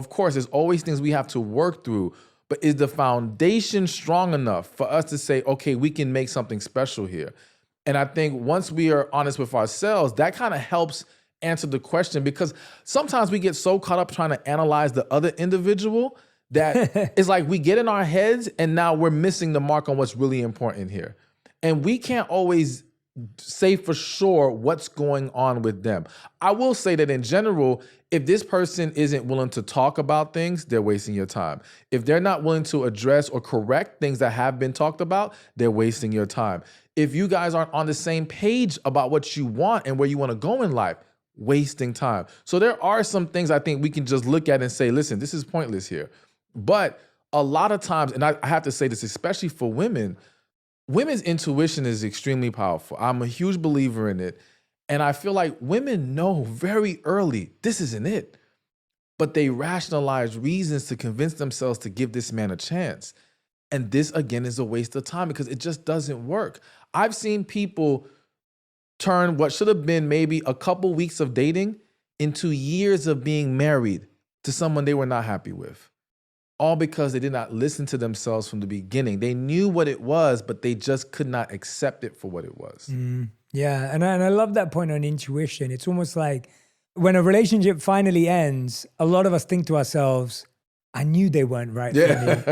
Of course, there's always things we have to work through, but is the foundation strong enough for us to say, okay, we can make something special here? And I think once we are honest with ourselves, that kind of helps answer the question, because sometimes we get so caught up trying to analyze the other individual that it's like we get in our heads and now we're missing the mark on what's really important here. And we can't always say for sure what's going on with them. I will say that in general, if this person isn't willing to talk about things, they're wasting your time. If they're not willing to address or correct things that have been talked about, they're wasting your time. If you guys aren't on the same page about what you want and where you want to go in life, wasting time. So there are some things I think we can just look at and say, listen, this is pointless here. But a lot of times, and I have to say this, especially for women, women's intuition is extremely powerful. I'm a huge believer in it. And I feel like women know very early, this isn't it. But they rationalize reasons to convince themselves to give this man a chance. And this, again, is a waste of time because it just doesn't work. I've seen people turn what should have been maybe a couple weeks of dating into years of being married to someone they were not happy with. All because they did not listen to themselves from the beginning. They knew what it was, but they just could not accept it for what it was. Yeah, and I love that point on intuition. It's almost like when a relationship finally ends, a lot of us think to ourselves, I knew they weren't right for me.